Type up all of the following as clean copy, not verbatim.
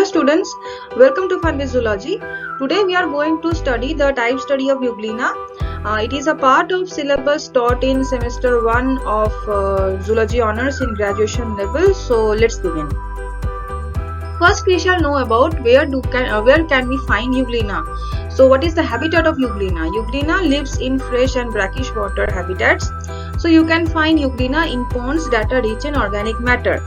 students, welcome to Fun with Zoology. Today we are going to study the type study of Euglena. It is a part of syllabus taught in semester 1 of Zoology Honours in graduation level. So let's begin. First we shall know about where can we find Euglena. So what is the habitat of Euglena? Euglena lives in fresh and brackish water habitats. So you can find Euglena in ponds that are rich in organic matter.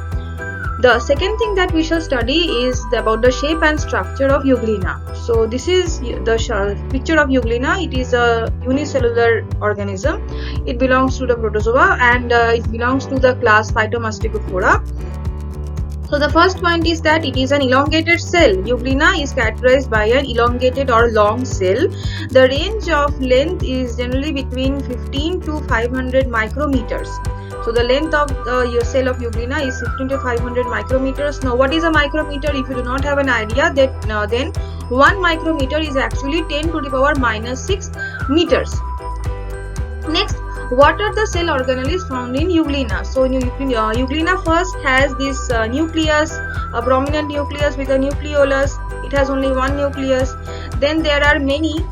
The second thing that we shall study is about the shape and structure of Euglena. So this is the picture of Euglena. It is a unicellular organism. It belongs to the protozoa and it belongs to the class Phytomasticophora. So the first point is that it is an elongated cell. Euglena is characterized by an elongated or long cell. The range of length is generally between 15 to 500 micrometers. So the length of your cell of Euglena is 15 to 500 micrometers. Now what is a micrometer? If you do not have an idea, that then 1 micrometer is actually 10 to the power minus 6 meters. Next, what are the cell organelles found in Euglena? So Euglena first has this nucleus, a prominent nucleus with a nucleolus. It has only one nucleus. Then there are many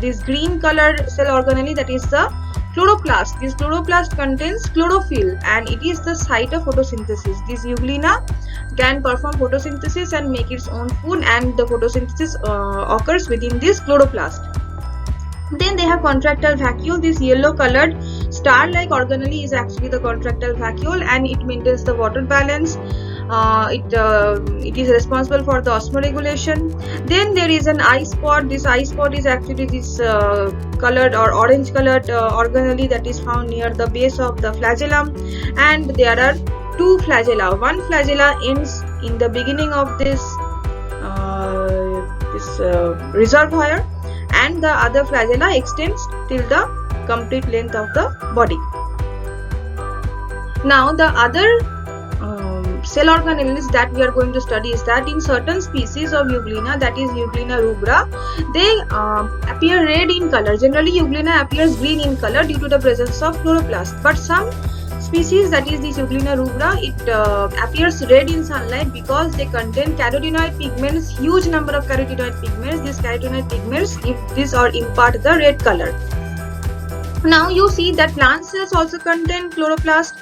this green colored cell organelle, that is the chloroplast. This chloroplast contains chlorophyll and it is the site of photosynthesis. This Euglena can perform photosynthesis and make its own food, and the photosynthesis occurs within this chloroplast. Then they have contractile vacuole. This yellow colored star-like organelle is actually the contractile vacuole and it maintains the water balance. It is responsible for the osmoregulation. Then there is an eye spot. This eye spot is actually this colored or orange colored organelle that is found near the base of the flagellum, and there are two flagella. One flagella ends in the beginning of this reservoir, and the other flagella extends till the complete length of the body. Now the other cell organelles that we are going to study is that in certain species of Euglena, that is Euglena rubra, they appear red in color. Generally Euglena appears green in color due to the presence of chloroplast, but some species, that is this Euglena rubra, it appears red in sunlight because they contain carotenoid pigments, huge number of carotenoid pigments. These carotenoid pigments give this or impart the red color. Now you see that plant cells also contain chloroplast.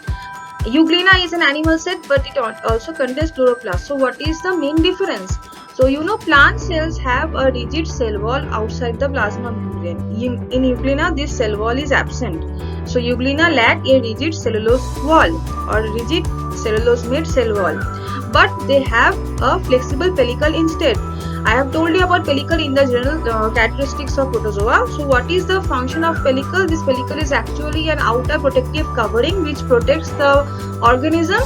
Euglena is an animal cell, but it also contains chloroplast. So what is the main difference? So plant cells have a rigid cell wall outside the plasma membrane. In Euglena, this cell wall is absent. So Euglena lack a rigid cellulose wall or rigid cellulose made cell wall, but they have a flexible pellicle instead. I have told you about pellicle in the general characteristics of protozoa. So what is the function of pellicle? This pellicle is actually an outer protective covering which protects the organism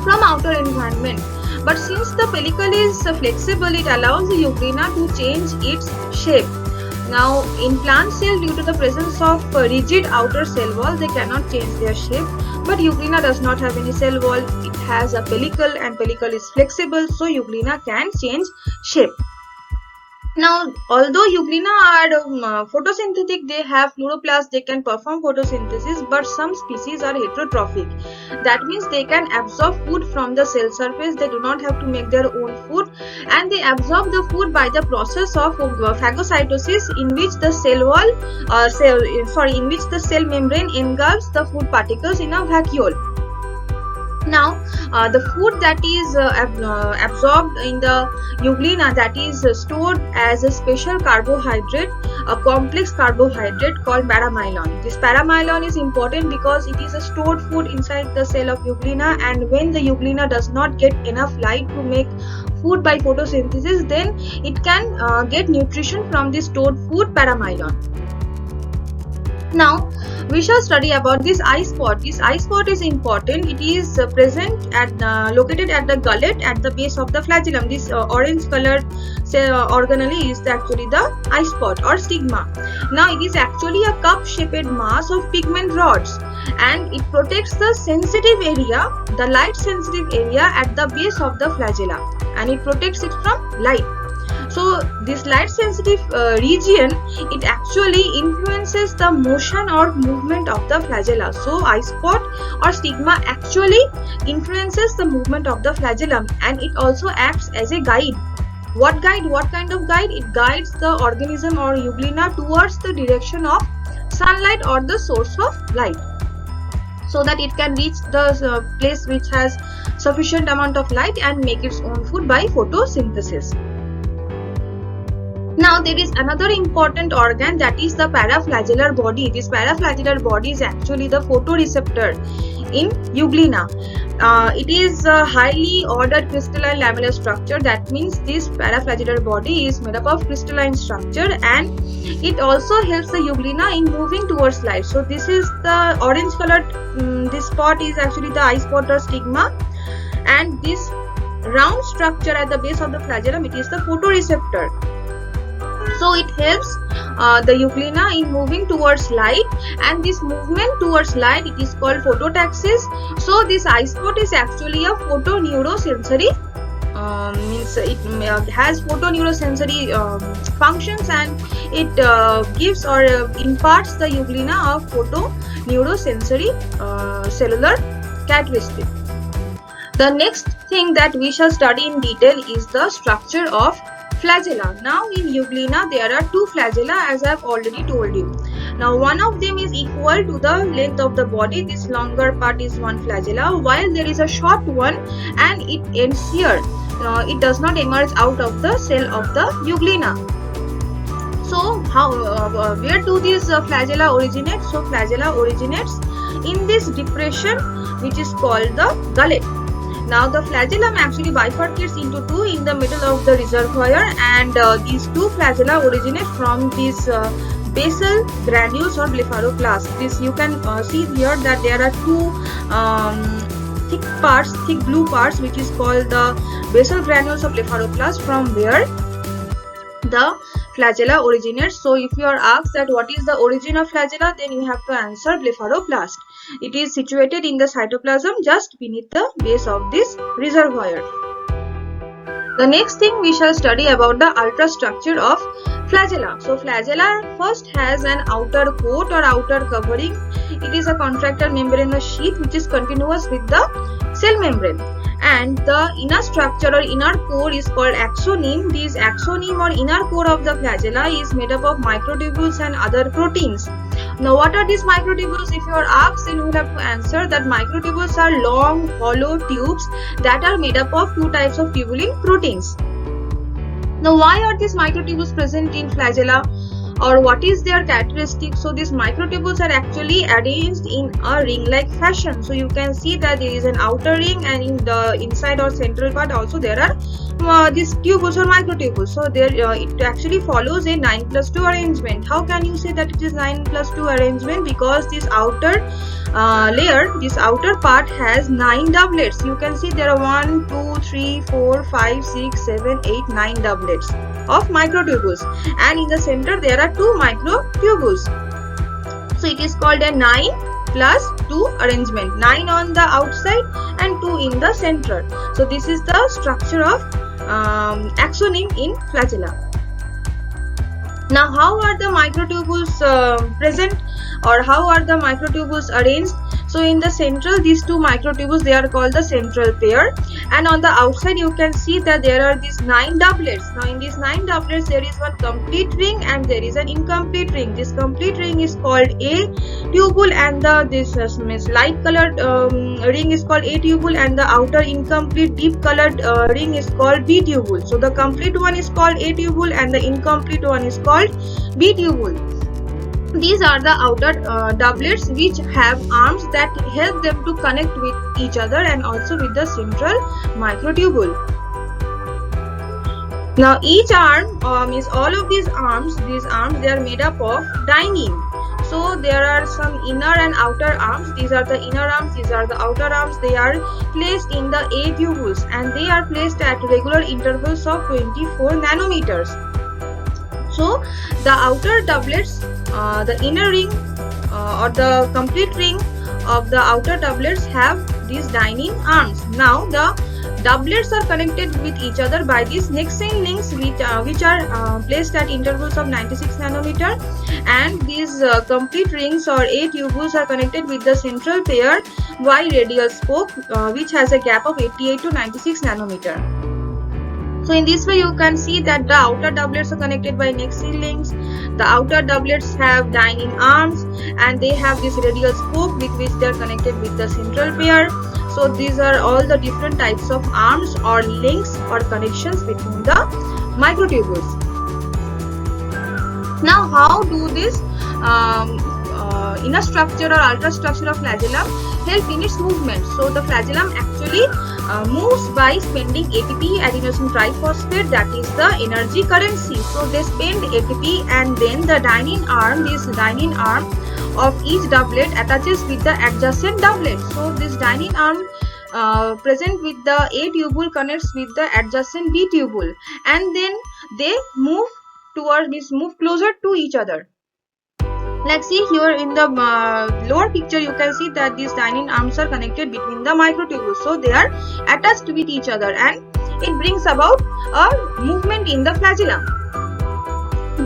from outer environment. But since the pellicle is flexible, it allows the Euglena to change its shape. Now in plant cell, due to the presence of rigid outer cell wall, they cannot change their shape. But Euglena does not have any cell wall. It has a pellicle and pellicle is flexible, so Euglena can change shape. Now, although Euglena are photosynthetic, they have chloroplast, they can perform photosynthesis, but some species are heterotrophic. That means they can absorb food from the cell surface. They do not have to make their own food, and they absorb the food by the process of phagocytosis, in which the in which the cell membrane engulfs the food particles in a vacuole. Now the food that is absorbed in the Euglena, that is stored as a special carbohydrate, a complex carbohydrate called paramylon. This paramylon is important because it is a stored food inside the cell of Euglena, and when the Euglena does not get enough light to make food by photosynthesis, then it can get nutrition from this stored food paramylon. Now we shall study about this eye spot. This eye spot is important. It is present located at the gullet at the base of the flagellum. This orange colored organelle is actually the eye spot or stigma. Now it is actually a cup shaped mass of pigment rods, and it protects the sensitive area, the light sensitive area at the base of the flagella, and it protects it from light. So this light sensitive region, it actually influences the motion or movement of the flagella. So eye spot or stigma actually influences the movement of the flagellum, and it also acts as a guide. What guide? What kind of guide? It guides the organism or euglena towards the direction of sunlight or the source of light, so that it can reach the place which has sufficient amount of light and make its own food by photosynthesis. Now there is another important organ, that is the paraflagellar body. This paraflagellar body is actually the photoreceptor in euglena. It is a highly ordered crystalline lamellar structure. That means this paraflagellar body is made up of crystalline structure, and it also helps the euglena in moving towards light. So this is the orange colored, this spot is actually the eye spot or stigma, and this round structure at the base of the flagellum, it is the photoreceptor. So it helps the euglena in moving towards light, and this movement towards light, it is called phototaxis. So this eye spot is actually a photoneurosensory, means it has photoneurosensory functions, and it gives or imparts the euglena of photoneurosensory cellular characteristic. The next thing that we shall study in detail is the structure of flagella. Now in euglena there are two flagella, as I have already told you. Now one of them is equal to the length of the body. This longer part is one flagella, while there is a short one and it ends here. It does not emerge out of the cell of the euglena. So how where do these flagella originate? So flagella originates in this depression which is called the gullet. Now the flagellum actually bifurcates into two in the middle of the reservoir, and these two flagella originate from these basal granules or blepharoplasts. This you can see here that there are two thick blue parts which is called the basal granules of blepharoplast, from where the flagella originates. So if you are asked that what is the origin of flagella, then you have to answer blepharoplast. It is situated in the cytoplasm just beneath the base of this reservoir. The next thing we shall study about the ultrastructure of flagella. So flagella first has an outer coat or outer covering. It is a contractile membranous sheath which is continuous with the cell membrane, and the inner structure or inner core is called axoneme. This axoneme or inner core of the flagella is made up of microtubules and other proteins. Now what are these microtubules? If you are asked, then you will have to answer that microtubules are long hollow tubes that are made up of two types of tubulin proteins. Now why are these microtubules present in flagella, or what is their characteristic? So these microtubules are actually arranged in a ring-like fashion. So you can see that there is an outer ring, and in the inside or central part also there are these tubules or microtubules. So there it actually follows a 9+2 arrangement. How can you say that it is 9+2 arrangement? Because this outer layer, this outer part has 9 doublets. You can see there are 1, 2, 3, 4, 5, 6, 7, 8, 9 doublets of microtubules, and in the center there are 2 microtubules. So it is called a 9+2 arrangement. 9 on the outside and 2 in the center. So this is the structure of axoneme in flagella. Now how are the microtubules present, or how are the microtubules arranged? So in the central, these two microtubules, they are called the central pair, and on the outside you can see that there are these 9 doublets. Now in these 9 doublets there is one complete ring and there is an incomplete ring. This complete ring is called A tubule, and this light colored ring is called A tubule, and the outer incomplete deep colored ring is called B tubule. So the complete one is called A tubule and the incomplete one is called B tubule. These are the outer doublets which have arms that help them to connect with each other and also with the central microtubule. Now each arm is all of these arms they are made up of dynein. So there are some inner and outer arms. These are the inner arms, these are the outer arms. They are placed in the A tubules and they are placed at regular intervals of 24 nanometers. So the outer doublets, the inner ring or the complete ring of the outer doublets have these dining arms. Now the doublets are connected with each other by these Nexene links which are placed at intervals of 96 nanometer, and these complete rings or 8 tubules are connected with the central pair by radial spoke which has a gap of 88 to 96 nanometer. So in this way you can see that the outer doublets are connected by Nexene links. The outer doublets have dining arms and they have this radial spoke with which they are connected with the central pair. So these are all the different types of arms or links or connections between the microtubules. Now how do this inner structure or outer structure of flagellum help in its movement? So the flagellum actually moves by spending ATP, adenosine triphosphate, that is the energy currency. So they spend ATP and then the dining arm, this dining arm of each doublet attaches with the adjacent doublet. So this dining arm present with the A tubule connects with the adjacent B tubule, and then they move closer to each other. Like see here in the lower picture, you can see that these dining arms are connected between the microtubules, so they are attached with each other, and it brings about a movement in the flagellum.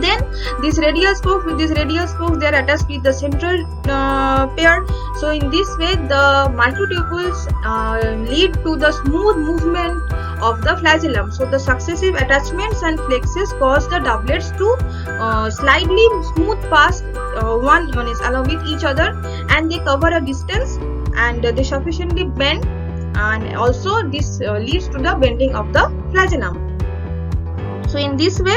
Then this radial spoke, with this radial spoke they are attached with the central pair. So in this way the microtubules lead to the smooth movement of the flagellum. So the successive attachments and flexes cause the doublets to slightly smooth past one is along with each other, and they cover a distance and they sufficiently bend, and also this leads to the bending of the flagellum. So in this way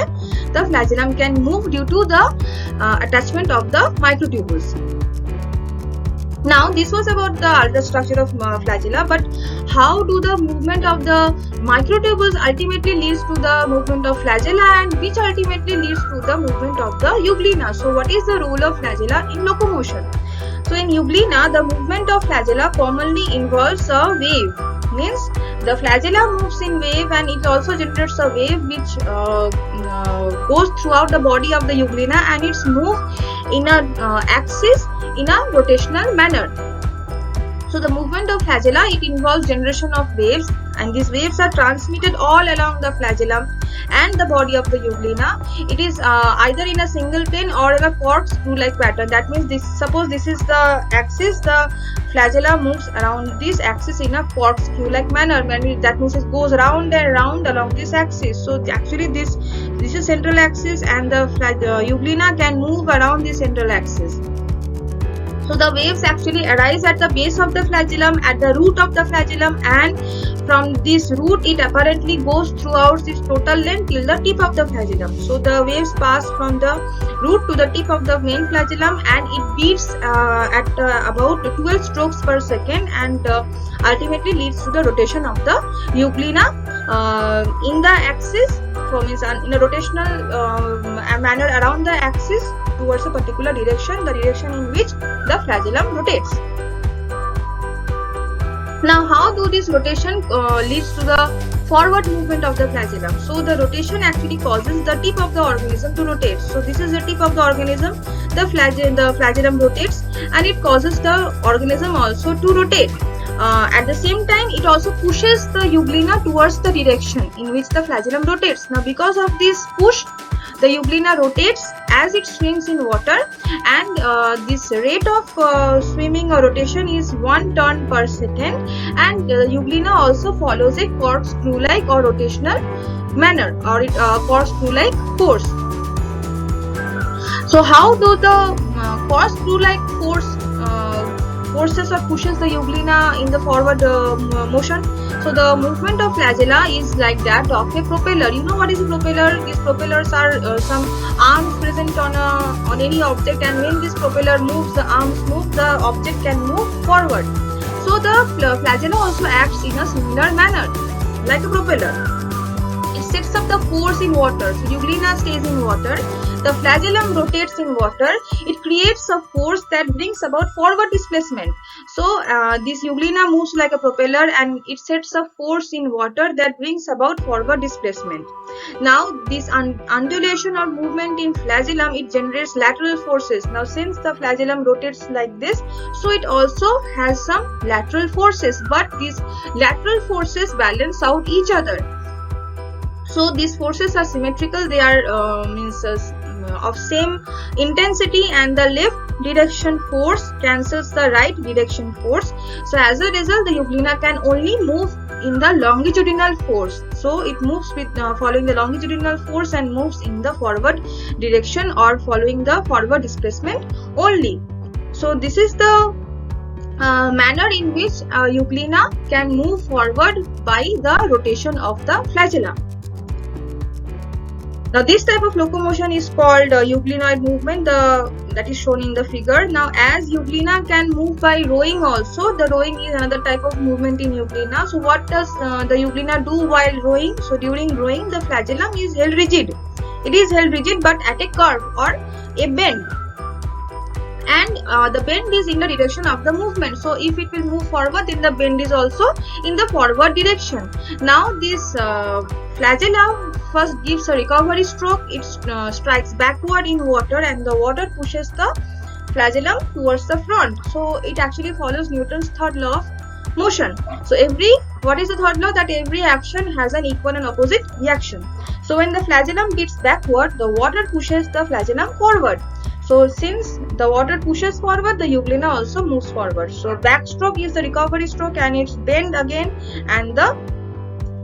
the flagellum can move due to the attachment of the microtubules. Now this was about the outer structure of flagella, but how do the movement of the microtubules ultimately leads to the movement of flagella, and which ultimately leads to the movement of the euglena? So what is the role of flagella in locomotion? So in euglena the movement of flagella commonly involves a wave. Means the flagella moves in wave, and it also generates a wave which goes throughout the body of the euglena, and it's moved in a axis in a rotational manner. So the movement of flagella, it involves generation of waves, and these waves are transmitted all along the flagellum and the body of the euglena. It is either in a single plane or in a corkscrew like pattern. That means this, suppose this is the axis, the flagella moves around this axis in a corkscrew like manner. That means it goes round and round along this axis. So actually this is central axis, and the euglena can move around the central axis. So the waves actually arise at the base of the flagellum, at the root of the flagellum, and from this root it apparently goes throughout this total length till the tip of the flagellum. So the waves pass from the root to the tip of the main flagellum, and it beats at about 12 strokes per second, and ultimately leads to the rotation of the euglena in the axis, in a rotational manner around the axis towards a particular direction, the direction in which the flagellum rotates. Now how do this rotation leads to the forward movement of the flagellum? So the rotation actually causes the tip of the organism to rotate. So this is the tip of the organism, the flagellum rotates, and it causes the organism also to rotate. At the same time, it also pushes the euglena towards the direction in which the flagellum rotates. Now because of this push, the euglena rotates as it swims in water, and this rate of swimming or rotation is 1 turn per second, and the euglena also follows a corkscrew-like or rotational manner, or corkscrew-like course. So how do the corkscrew-like forces or pushes the euglena in the forward motion? So the movement of flagella is like that of a propeller. You know what is a propeller? These propellers are some arms present on any object, and when this propeller moves, the arms move, the object can move forward. So the flagella also acts in a similar manner like a propeller. It sets up the force in water. So euglena stays in water, the flagellum rotates in water, it creates a force that brings about forward displacement. So this euglena moves like a propeller, and it sets a force in water that brings about forward displacement. Now this undulation or movement in flagellum, it generates lateral forces. Now since the flagellum rotates like this, so it also has some lateral forces, but these lateral forces balance out each other. So these forces are symmetrical, they are of same intensity, and the left direction force cancels the right direction force. So as a result, the euglena can only move in the longitudinal force. So it moves with following the longitudinal force and moves in the forward direction or following the forward displacement only. So this is the manner in which euglena can move forward by the rotation of the flagella. Now this type of locomotion is called euglenoid movement, that is shown in the figure. Now as euglena can move by rowing also, the rowing is another type of movement in euglena. So what does the euglena do while rowing? So during rowing, the flagellum is held rigid. It is held rigid but at a curve or a bend, and the bend is in the direction of the movement. So if it will move forward, then the bend is also in the forward direction. Now this flagella first gives a recovery stroke. It strikes backward in water, and the water pushes the flagellum towards the front. So it actually follows Newton's third law of motion. So what is the third law? That every action has an equal and opposite reaction. So when the flagellum beats backward, the water pushes the flagellum forward. So since the water pushes forward, the euglena also moves forward. So backstroke is the recovery stroke, and it's bend again, and the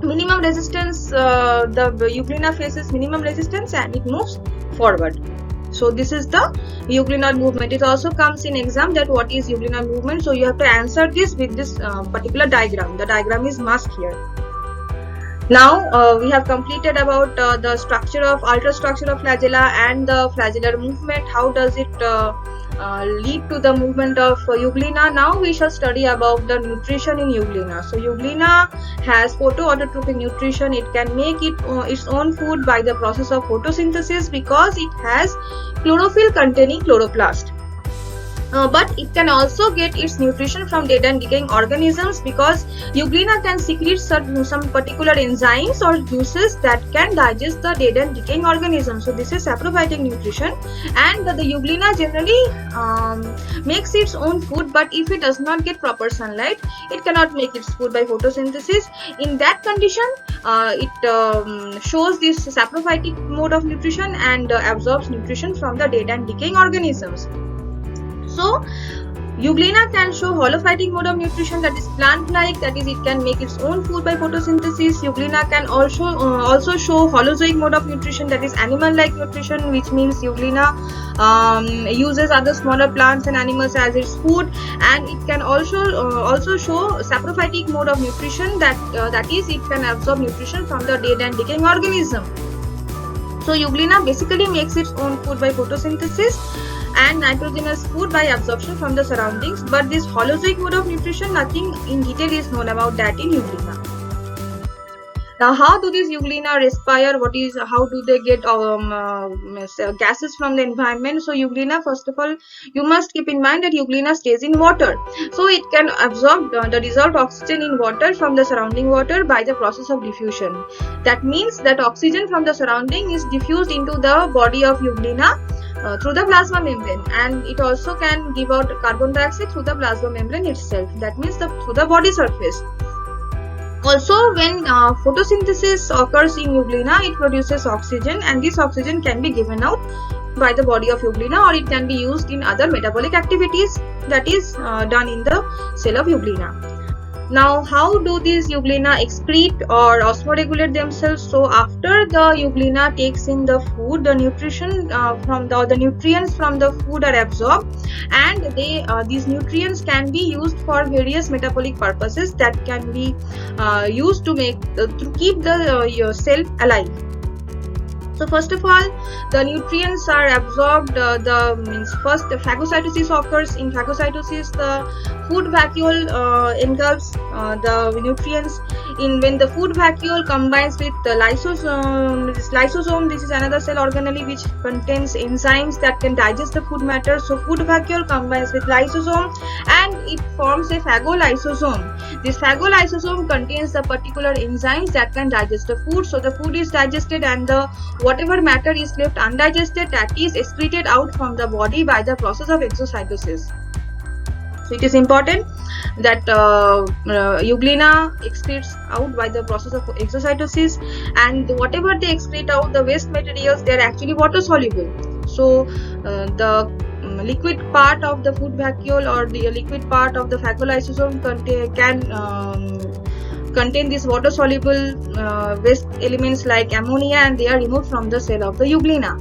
minimum resistance, the euglena faces minimum resistance and it moves forward. So this is the euglenoid movement. It also comes in exam that what is euglenoid movement. So you have to answer this with this particular diagram. The diagram is marked here. Now we have completed about the structure of ultrastructure of flagella and the flagellar movement. How does it lead to the movement of euglena? Now we shall study about the nutrition in euglena. So euglena has photoautotropic nutrition. It can make its own food by the process of photosynthesis because it has chlorophyll containing chloroplast. But it can also get its nutrition from dead and decaying organisms because euglena can secrete some particular enzymes or juices that can digest the dead and decaying organisms. So this is saprophytic nutrition, and the euglena generally makes its own food, but if it does not get proper sunlight, it cannot make its food by photosynthesis. In that condition, it shows this saprophytic mode of nutrition and absorbs nutrition from the dead and decaying organisms. So euglena can show holophytic mode of nutrition, that is plant-like, that is it can make its own food by photosynthesis. Euglena can also show holozoic mode of nutrition, that is animal-like nutrition, which means euglena uses other smaller plants and animals as its food, and it can also show saprophytic mode of nutrition, that is it can absorb nutrition from the dead and decaying organism. So euglena basically makes its own food by photosynthesis and nitrogenous food by absorption from the surroundings, but this holozoic mode of nutrition, nothing in detail is known about that in euglena. Now how do these euglena respire? How do they get gases from the environment? So euglena, first of all, you must keep in mind that euglena stays in water, so it can absorb the dissolved oxygen in water from the surrounding water by the process of diffusion. That means that oxygen from the surrounding is diffused into the body of euglena through the plasma membrane, and it also can give out carbon dioxide through the plasma membrane itself, that means through the body surface. Also, when photosynthesis occurs in euglena, it produces oxygen, and this oxygen can be given out by the body of euglena, or it can be used in other metabolic activities that is done in the cell of euglena. Now, how do these euglena excrete or osmoregulate themselves? So after the euglena takes in the food, the nutrition the nutrients from the food are absorbed, and these nutrients can be used for various metabolic purposes that can be used to keep the cell alive. So first of all, the nutrients are absorbed. First the phagocytosis occurs. In phagocytosis, the food vacuole engulfs the nutrients. When the food vacuole combines with the lysosome, this is another cell organelle which contains enzymes that can digest the food matter. So food vacuole combines with lysosome and it forms a phagolysosome. This phagolysosome contains the particular enzymes that can digest the food. So the food is digested and the whatever matter is left undigested, that is excreted out from the body by the process of exocytosis. So it is important that euglena excretes out by the process of exocytosis, and whatever they excrete out, the waste materials, they are actually water soluble. So the liquid part of the food vacuole or the liquid part of the phagolysosome can contain these water soluble waste elements like ammonia, and they are removed from the cell of the euglena.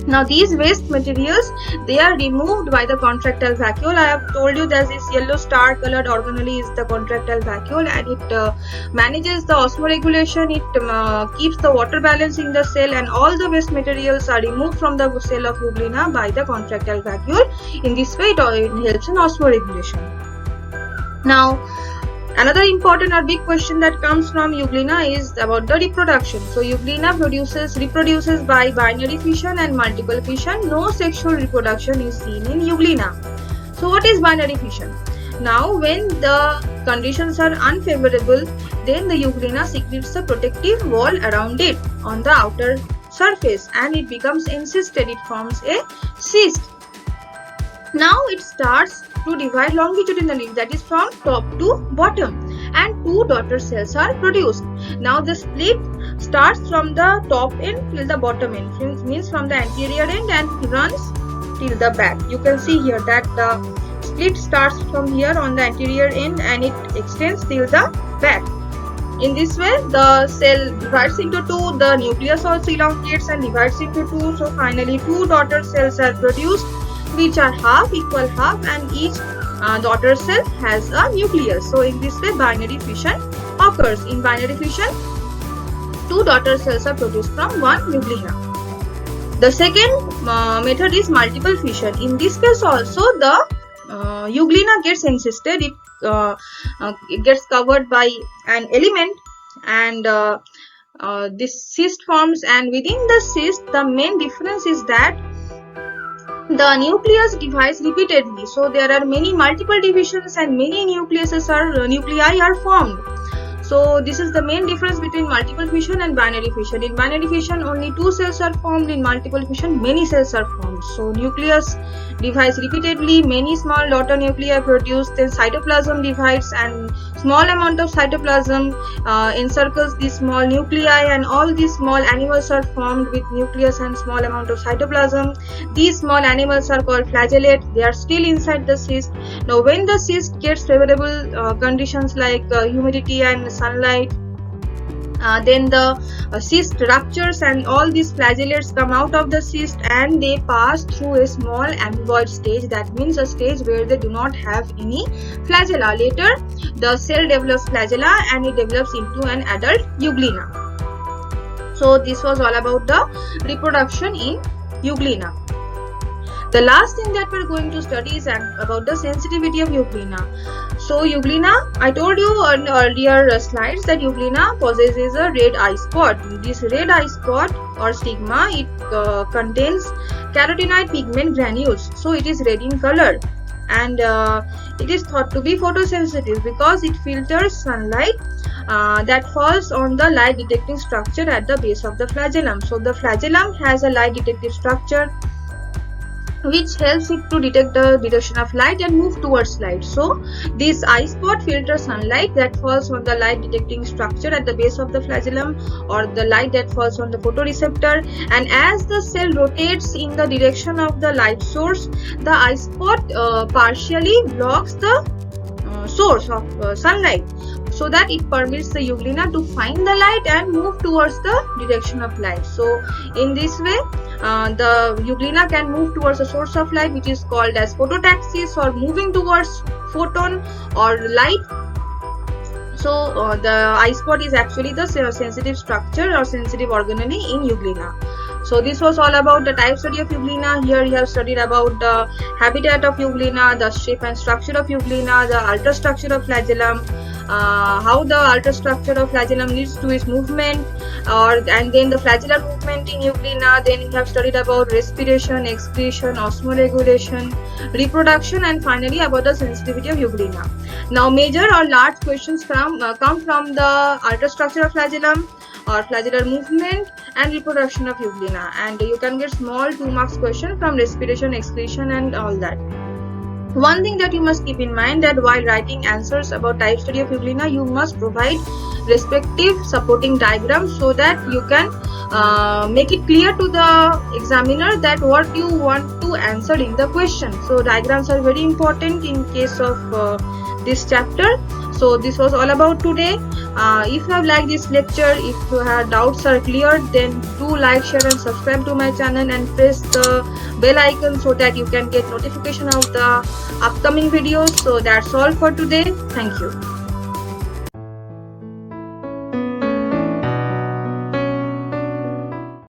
Now these waste materials, they are removed by the contractile vacuole. I have told you that this yellow star colored organelle is the contractile vacuole, and it manages the osmoregulation. It keeps the water balance in the cell, and all the waste materials are removed from the cell of euglena by the contractile vacuole. In this way, it helps in osmoregulation. Now another important or big question that comes from euglena is about the reproduction. So euglena reproduces by binary fission and multiple fission. No sexual reproduction is seen in euglena. So what is binary fission? Now when the conditions are unfavorable, then the euglena secretes a protective wall around it on the outer surface, and it becomes encysted. It forms a cyst. Now it starts to divide longitudinally, that is from top to bottom, and two daughter cells are produced. Now the split starts from the top end till the bottom end, means from the anterior end, and runs till the back. You can see here that the split starts from here on the anterior end and it extends till the back. In this way, the cell divides into two, the nucleus also elongates and divides into two. So finally two daughter cells are produced, which are equal half, and each daughter cell has a nucleus. So in this way binary fission occurs. In binary fission, two daughter cells are produced from one euglena. The second method is multiple fission. In this case also the euglena gets encysted. It gets covered by an element, and this cyst forms, and within the cyst the main difference is that the nucleus divides repeatedly. So there are multiple divisions and many nuclei are formed. So this is the main difference between multiple fission and binary fission. In binary fission only two cells are formed, in multiple fission many cells are formed. So nucleus divides repeatedly, many small daughter nuclei are produced, then cytoplasm divides and small amount of cytoplasm encircles these small nuclei, and all these small animals are formed with nucleus and small amount of cytoplasm. These small animals are called flagellate. They are still inside the cyst. Now when the cyst gets favorable conditions like humidity and sunlight, then the cyst ruptures and all these flagellates come out of the cyst, and they pass through a small amoeboid stage. That means a stage where they do not have any flagella. Later the cell develops flagella and it develops into an adult euglena. So this was all about the reproduction in euglena. The last thing that we are going to study is about the sensitivity of euglena. So euglena, I told you on earlier slides that euglena possesses a red eye spot. This red eye spot or stigma, it contains carotenoid pigment granules. So it is red in color, and it is thought to be photosensitive because it filters sunlight that falls on the light detecting structure at the base of the flagellum. So the flagellum has a light detective structure which helps it to detect the direction of light and move towards light. So this eye spot filters sunlight that falls on the light detecting structure at the base of the flagellum, or the light that falls on the photoreceptor, and as the cell rotates in the direction of the light source, the eye spot partially blocks the source of sunlight, so that it permits the euglena to find the light and move towards the direction of light. So in this way the euglena can move towards the source of light, which is called as phototaxis, or moving towards photon or light. So the eye spot is actually the sensitive structure or sensitive organelle in euglena. So this was all about the type study of euglena. Here we have studied about the habitat of euglena, the shape and structure of euglena, the ultrastructure of flagellum, how the ultrastructure of flagellum leads to its movement, and then the flagellar movement in euglena. Then we have studied about respiration, excretion, osmoregulation, reproduction, and finally about the sensitivity of euglena. Now major or large questions come from the ultrastructure of flagellum or flagellar movement and reproduction of euglena, and you can get small 2 marks question from respiration, excretion, and all that. One thing that you must keep in mind that while writing answers about type study of euglena, you must provide respective supporting diagrams so that you can make it clear to the examiner that what you want to answer in the question. So diagrams are very important in case of this chapter. So this was all about today. If you have liked this lecture, if your doubts are cleared, then do like, share and subscribe to my channel and press the bell icon so that you can get notification of the upcoming videos. So that's all for today. Thank you.